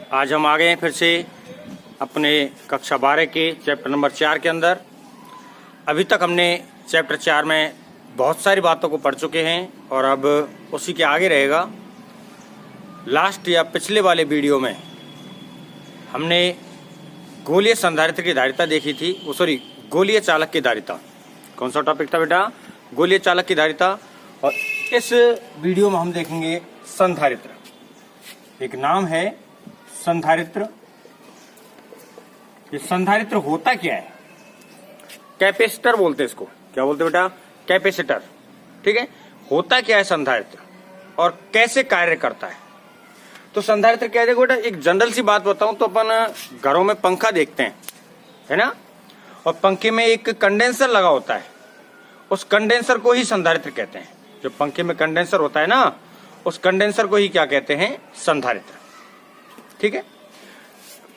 आज हम आ गए हैं फिर से अपने कक्षा 12 के चैप्टर नंबर 4 के अंदर। अभी तक हमने चैप्टर 4 में बहुत सारी बातों को पढ़ चुके हैं और अब उसी के आगे रहेगा। लास्ट या पिछले वाले वीडियो में हमने गोलीय संधारित्र की धारिता देखी थी, गोलीय चालक की धारिता। कौन सा टॉपिक था बेटा? गोलीय चालक की धारिता। और इस वीडियो में हम देखेंगे संधारित्र। एक नाम है संधारित्र। ये संधारित्र होता क्या है? कैपेसिटर बोलते हैं इसको। क्या बोलते बेटा? कैपेसिटर। ठीक है, होता क्या है संधारित्र और कैसे कार्य करता है? तो संधारित्र क्या है? देखो बेटा, एक जनरल सी बात बताऊं तो अपन घरों में पंखा देखते हैं, है ना, और पंखे में एक कंडेंसर लगा होता है। उस कंडेंसर को ही संधारित्र कहते हैं। जो पंखे में कंडेंसर होता है ना, उस कंडेंसर को ही क्या कहते हैं? संधारित्र। ठीक है,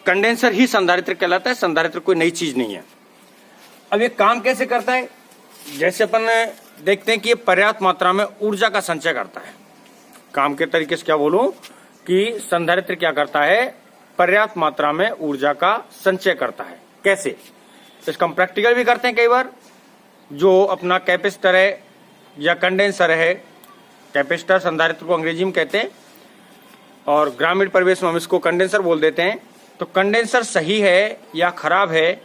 कंडेंसर ही संधारित्र कहलाता है। संधारित्र कोई नई चीज नहीं है। अब ये काम कैसे करता है? जैसे अपन देखते हैं कि ये पर्याप्त मात्रा में ऊर्जा का संचय करता है। काम के तरीके से क्या बोलूं कि संधारित्र क्या करता है? पर्याप्त मात्रा में ऊर्जा का संचय करता है। कैसे? इसका हम प्रैक्टिकल भी करते हैं कई बार। जो अपना कैपेसिटर है या कंडेंसर है, कैपेसिटर संधारित्र को अंग्रेजी में कहते हैं और ग्रामीण परिवेश में हम इसको कंडेंसर बोल देते हैं। तो कंडेंसर सही है या खराब है,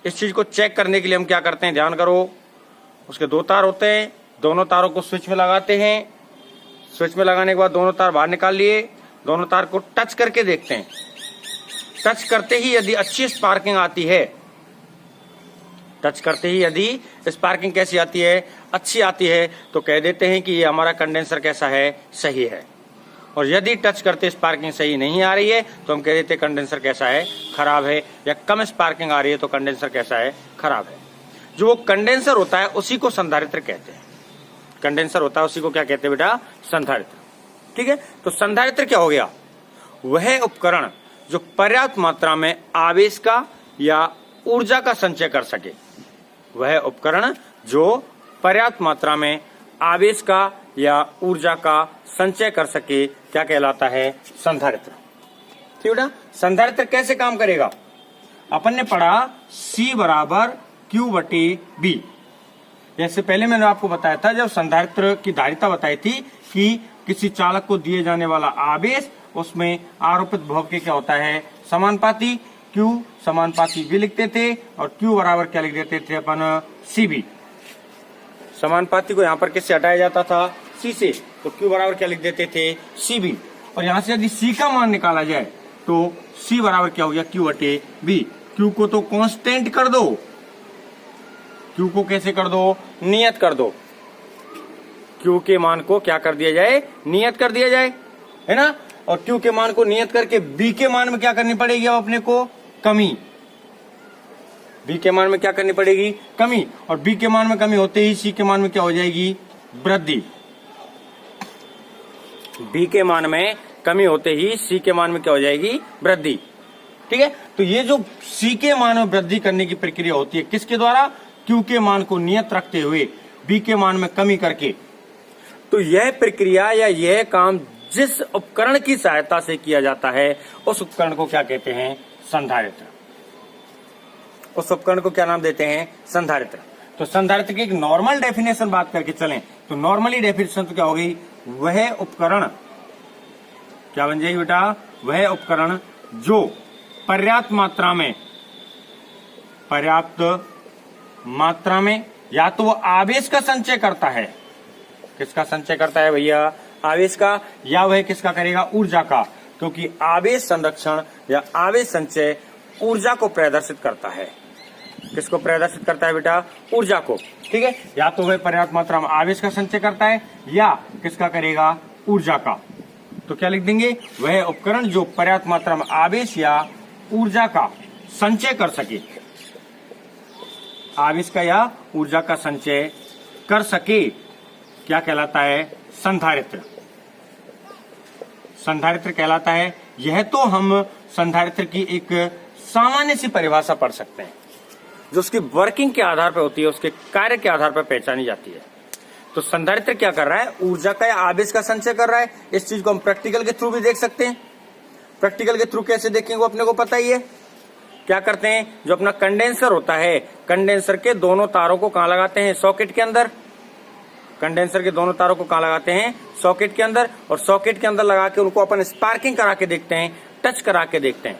इस चीज को चेक करने के लिए हम क्या करते हैं? ध्यान करो, उसके दो तार होते हैं, दोनों तारों को स्विच में लगाते हैं। स्विच में लगाने के बाद दोनों तार बाहर निकाल लिए, दोनों तार को टच करके देखते हैं। टच करते ही यदि अच्छी स्पार्किंग आती है, टच करते ही यदि स्पार्किंग कैसी आती है? अच्छी आती है, तो कह देते हैं कि ये हमारा कंडेंसर कैसा है? सही है। और यदि टच करते स्पार्किंग सही नहीं आ रही है तो हम कह देते हैं कंडेंसर कैसा है? खराब है। या कम स्पार्किंग आ रही है तो कंडेंसर कैसा है? खराब है। जो वो कंडेंसर होता है उसी को संधारित्र कहते हैं। कंडेंसर होता है उसी को क्या कहते हैं बेटा? संधारित्र। ठीक है, तो संधारित्र क्या हो गया? वह उपकरण जो पर्याप्त मात्रा में आवेश का या ऊर्जा का संचय कर सके। वह उपकरण जो पर्याप्त मात्रा में आवेश का या ऊर्जा का संचय कर सके क्या कहलाता है? संधारित्र। ठीक बेटा, संधारित्र कैसे काम करेगा? अपन ने पढ़ा C बराबर Q/B। जैसे पहले मैंने आपको बताया था, जब संधारित्र की धारिता बताई थी कि किसी चालक को दिए जाने वाला आवेश, उसमें आरोपित विभव के क्या होता है? समानुपाती। Q समानुपाती V लिखते थे और Q बराबर क्या लिख देते थे अपन? CB। समानुपाती को यहाँ पर किससे हटाया जाता था? C से। तो Q बराबर क्या लिख देते थे? CB। और यहाँ से यदि C का मान निकाला जाए तो C बराबर क्या हो गया? Q/B। Q को तो कांस्टेंट कर दो, Q को कैसे कर दो? नियत कर दो। Q के मान को क्या कर दिया जाए? नियत कर दिया जाए, है ना। और Q के मान को नियत करके B के मान में क्या करनी पड़ेगी? अब अपने को कमी। B के मान में क्या करनी पड़ेगी? कमी। और B के मान में कमी होते ही C के मान में क्या हो जाएगी? वृद्धि। B के मान में कमी होते ही C के मान में क्या हो जाएगी? वृद्धि। ठीक है, तो ये जो C के मान में वृद्धि करने की प्रक्रिया होती है, किसके द्वारा? Q के मान को नियत रखते हुए B के मान में कमी करके। तो यह प्रक्रिया या यह काम जिस उपकरण की सहायता से किया जाता है, उस उपकरण को क्या कहते हैं? संधारित्र। उस उपकरण को क्या नाम देते हैं? संधारित्र। तो संधारित्र की एक नॉर्मल डेफिनेशन बात करके चलें तो नॉर्मली डेफिनेशन तो क्या हो गई? वह उपकरण क्या बन जाएगी बेटा? वह उपकरण जो पर्याप्त मात्रा में या तो वो आवेश का संचय करता है। किसका संचय करता है भैया? आवेश का। या वह किसका करेगा? ऊर्जा का। क्योंकि आवेश संरक्षण या आवेश संचय ऊर्जा को प्रदर्शित करता है। किसको प्रदर्शित करता है बेटा? ऊर्जा को। ठीक है, या तो वह पर्याप्त मात्रा में आवेश का संचय करता है या किसका करेगा? ऊर्जा का। तो क्या लिख देंगे? वह उपकरण जो पर्याप्त मात्रा में आवेश या ऊर्जा का संचय कर सके। आवेश का या ऊर्जा का संचय कर सके क्या कहलाता है? संधारित्र। संधारित्र कहलाता है। यह तो हम संधारित्र की एक सामान्य सी परिभाषा पढ़ सकते हैं, जो उसकी वर्किंग के आधार पर होती है, उसके कार्य के आधार पर पहचानी जाती है। तो संधारित्र क्या कर रहा है? ऊर्जा का या आवेश का संचय कर रहा है। इस चीज को हम प्रैक्टिकल के थ्रू भी देख सकते हैं। प्रैक्टिकल के थ्रू कैसे देखेंगे वो अपने को पता ही है। क्या करते हैं, जो अपना कंडेंसर होता है, कंडेंसर के दोनों तारों को कहां लगाते हैं, सॉकेट के अंदर। कंडेंसर के दोनों तारों को कहां लगाते हैं, सॉकेट के अंदर। और सॉकेट के अंदर लगा के उनको अपन स्पार्किंग करा के देखते हैं, टच करा के देखते हैं।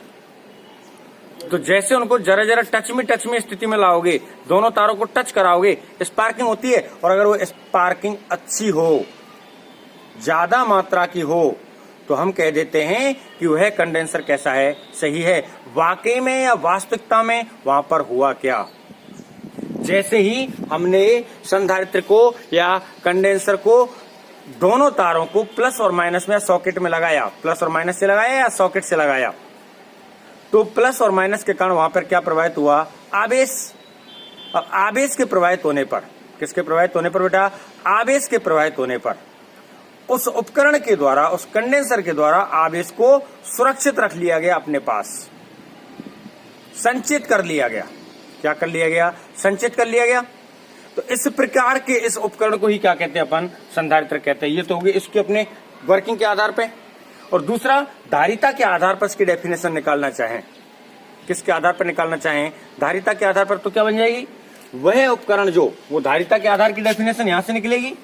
तो जैसे उनको जरा जरा टच में स्थिति में लाओगे, दोनों तारों को टच कराओगे, स्पार्किंग होती है। और अगर वो स्पार्किंग अच्छी हो, ज्यादा मात्रा की हो, तो हम कह देते हैं कि वह कंडेंसर कैसा है, सही है। वाकई में या वास्तविकता में वहां पर हुआ क्या, जैसे ही हमने संधारित्र को या कंडेंसर को दोनों तारों को प्लस और माइनस में सॉकेट में लगाया, प्लस और माइनस से लगाया या सॉकेट से लगाया, तो प्लस और माइनस के कारण वहां पर क्या प्रवाहित हुआ, आवेश। अब आवेश के प्रवाहित होने पर, किसके प्रवाहित होने पर बेटा, आवेश के प्रवाहित होने पर उस उपकरण के द्वारा, उस कंडेंसर के द्वारा आवेश को सुरक्षित रख लिया गया, अपने पास संचित कर लिया गया। क्या कर लिया गया, संचित कर लिया गया। तो इस प्रकार के इस उपकरण को ही क्या कहते हैं, अपन संधारित्र कहते हैं। ये तो होगी इसके अपने वर्किंग के आधार पे। और दूसरा, धारिता के आधार पर इसकी डेफिनेशन निकालना चाहें, किसके आधार पर निकालना चाहें, धारिता के आधार पर, तो क्या बन जाएगी, वह उपकरण जो, वो धारिता के आधार की डेफिनेशन यहां से निकलेगी।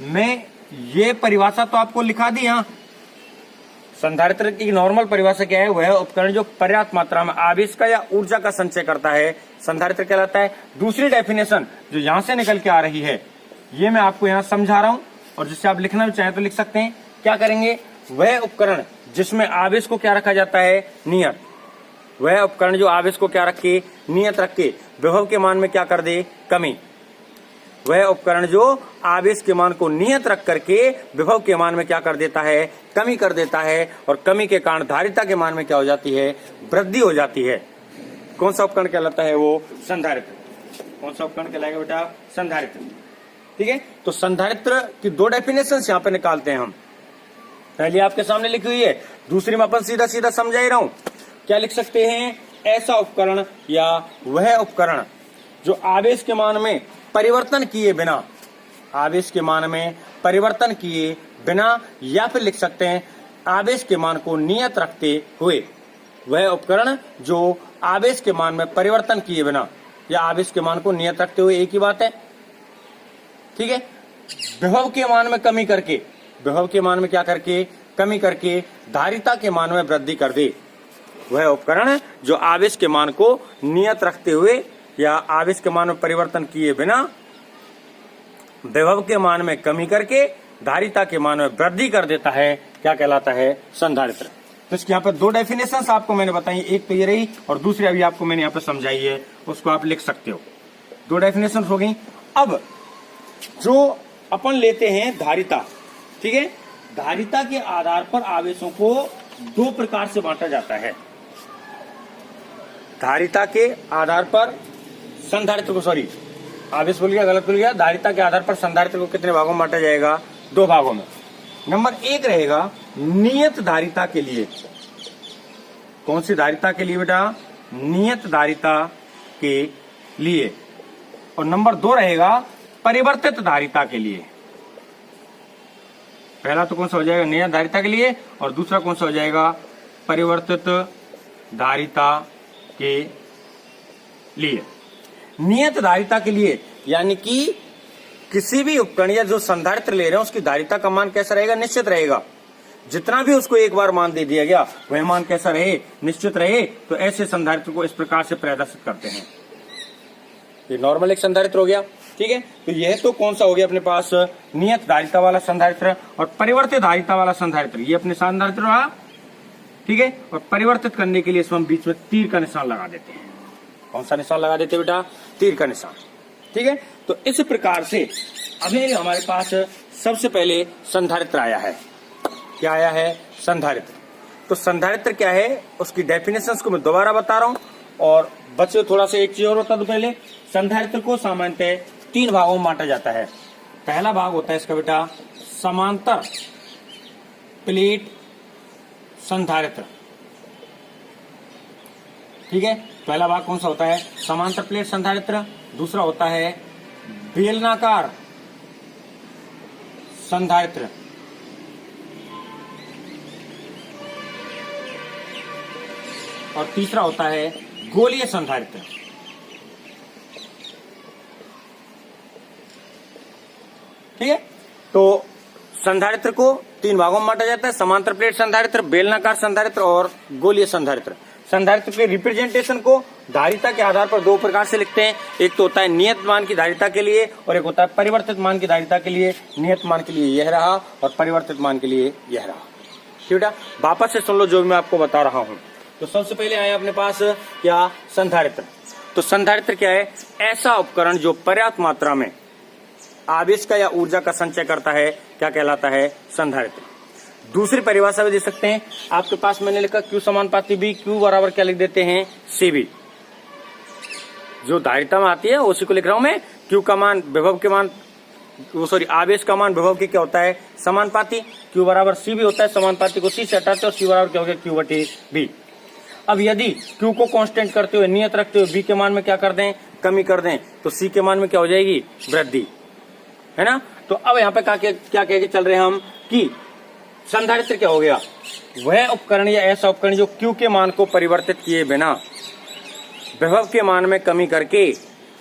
मैं ये परिभाषा तो आपको लिखा दी यहां। संधारित्र की नॉर्मल परिभाषा क्या है, वह उपकरण जो पर्याप्त मात्रा में आवेश का या ऊर्जा का संचय करता है, संधारित्र कहलाता है। दूसरी डेफिनेशन जो यहां से निकल के आ रही है, ये मैं आपको यहां समझा रहा हूं, और जिससे आप लिखना भी चाहें तो लिख सकते हैं। क्या करेंगे, वह उपकरण जिसमें आवेश को क्या रखा जाता है, नियत। वह उपकरण जो आवेश को क्या रखे, नियत रख के विभव के मान में क्या कर दे, कमी। वह उपकरण जो आवेश के मान को नियत रख करके विभव के मान में क्या कर देता है, कमी कर देता है। और कमी के कारण धारिता के मान में क्या हो जाती है, वृद्धि हो जाती है। कौन सा उपकरण कहलाता है, वो संधारित्र। कौन सा उपकरण कहलाएगा बेटा, संधारित्र। ठीक है, तो संधारित्र की दो डेफिनेशन यहाँ पे निकालते हैं हम। पहले आपके सामने लिखी हुई है, दूसरी में अपन सीधा सीधा समझा ही रहा हूं। क्या लिख सकते हैं, ऐसा उपकरण या वह उपकरण जो आवेश के मान में परिवर्तन किए बिना, आवेश के मान में परिवर्तन किए बिना, या फिर लिख सकते हैं आवेश के मान को नियत रखते हुए, वह उपकरण जो आवेश के मान में परिवर्तन किए बिना या आवेश के मान को नियत रखते हुए, एक ही बात है। ठीक है, विभव के मान में कमी करके, विभव के मान में क्या करके, कमी करके धारिता के मान में वृद्धि कर दे, वह उपकरण जो आवेश के मान को नियत रखते हुए या आवेश के मान में परिवर्तन किए बिना विभव के मान में कमी करके धारिता के मान में वृद्धि कर देता है, क्या कहलाता है, संधारित्र। तो इसके यहाँ पर दो डेफिनेशंस आपको मैंने बताई, एक तो ये रही और दूसरी अभी आपको मैंने यहाँ पे समझाई है, उसको आप लिख सकते हो। दो डेफिनेशन हो गई। अब जो अपन लेते हैं धारिता, ठीक है, धारिता के आधार पर आवेशों को दो प्रकार से बांटा जाता है। धारिता के आधार पर संधारित्र को, सॉरी आवेश बोल गया, गलत बोल गया, धारिता के आधार पर संधारित्र को कितने भागों में बांटा जाएगा, दो भागों में। नंबर एक रहेगा नियत धारिता के लिए। कौन सी धारिता के लिए बेटा, नियत धारिता के लिए। और नंबर दो रहेगा परिवर्तित धारिता के लिए। पहला तो कौन सा हो जाएगा, नियत धारिता के लिए, और दूसरा कौन सा हो जाएगा, परिवर्तित धारिता के लिए। नियत धारिता के लिए यानी कि किसी भी उपकरण या जो संधारित्र ले रहे हैं उसकी धारिता का मान कैसा रहेगा, निश्चित रहेगा। जितना भी उसको एक बार मान दे दिया गया वह मान कैसा रहे, निश्चित रहे। तो ऐसे संधारित्र को इस प्रकार से प्रदर्शित करते हैं। ये नॉर्मल एक संधारित्र हो गया। ठीक है, तो यह तो कौन सा हो गया अपने पास, नियत धारिता वाला संधारित्र। और परिवर्तित धारिता वाला संधारित्र, ये अपने संधारित्र रहा। ठीक है, और परिवर्तित करने के लिए इसमें हम बीच में तीर का निशान लगा देते हैं। कौन सा निशान लगा देते हैं बेटा, तीर का निशान। ठीक है, तो इस प्रकार से अभी हमारे पास सबसे पहले संधारित्र आया है। क्या आया है, संधारित्र। तो संधारित्र क्या है, उसकी डेफिनेशंस को मैं दोबारा बता रहा हूं। और बच्चों थोड़ा सा एक चीज और बता दूं पहले, संधारित्र को सामान्यतः तीन भागों में बांटा जाता है। पहला भाग होता है इसका बेटा समांतर प्लेट संधारित्र। ठीक है, पहला भाग कौन सा होता है, समांतर प्लेट संधारित्र। दूसरा होता है बेलनाकार संधारित्र। और तीसरा होता है गोलीय संधारित्र। ठीक है, तो संधारित्र को तीन भागों में बांटा जाता है, समांतर प्लेट संधारित्र, बेलनाकार संधारित्र और गोलीय संधारित्र। संधारित्र के रिप्रेजेंटेशन को धारिता के आधार पर दो प्रकार से लिखते हैं, एक तो होता है नियत मान की धारिता के लिए और एक होता है परिवर्तित मान की धारिता के लिए। नियत मान के लिए यह रहा और परिवर्तित मान के लिए यह रहा। ठीक है, वापस से सुन लो जो भी मैं आपको बता रहा हूं। तो सबसे पहले आए अपने पास क्या, संधारित्र। तो संधारित्र क्या है, ऐसा उपकरण जो पर्याप्त मात्रा में आवेश का या ऊर्जा का संचय करता है, क्या कहलाता है, संधारित्र। दूसरी परिभाषा भी दे सकते हैं आपके पास, मैंने लिखा Q समानुपाती B, Q बराबर क्या लिख देते हैं, CV। जो धारिता में आती है उसी को लिख रहा हूं मैं। Q का मान विभव के मान, आवेश का मान विभव के क्या होता है, समानुपाती। Q बराबर CV होता है, समानुपाती को C से हटाते हैं और C बराबर क्या हो गया, Q बटे B। अब यदि Q को कांस्टेंट करते हुए, नियत रखते हुए B के मान में क्या कर दें, कमी कर दें, तो C के मान में क्या हो जाएगी, वृद्धि, है ना। तो अब यहाँ पे क्या कह के चल रहे हैं हम कि संधारित्र क्या हो गया, वह उपकरण या ऐसा उपकरण जो Q के मान को परिवर्तित किए बिना विभव के मान में कमी करके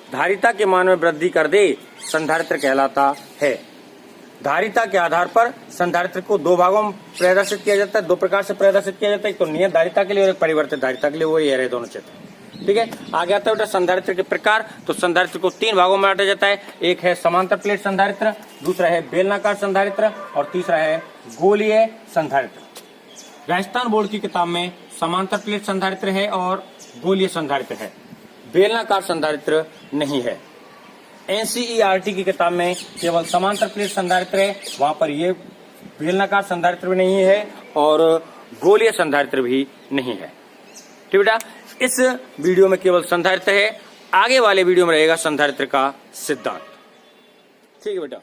धारिता के मान में वृद्धि कर दे, संधारित्र कहलाता है। धारिता के आधार पर संधारित्र को दो भागों में प्रदर्शित किया जाता है, दो प्रकार से प्रदर्शित किया जाता है, एक तो नियत धारिता के लिए और एक परिवर्तित धारिता के लिए, वो ये रहे दोनों चित्र। ठीक है, आगे आता है बेटा संधारित्र के प्रकार। तो संधारित्र को तीन भागों में बांटा जाता है, एक है समांतर प्लेट संधारित्र, दूसरा है बेलनाकार संधारित्र और तीसरा है गोलीय संधारित्र। राजस्थान बोर्ड की किताब में समांतर प्लेट संधारित्र है और गोलीय संधारित्र है, बेलनाकार संधारित्र नहीं है। NCERT की किताब में केवल समांतर प्लेट संधारित्र है, वहां पर ये बेलनाकार संधारित्र भी नहीं है और गोलीय संधारित्र भी नहीं है। ठीक बेटा, इस वीडियो में केवल संधारित्र है, आगे वाले वीडियो में रहेगा संधारित्र का सिद्धांत। ठीक है बेटा।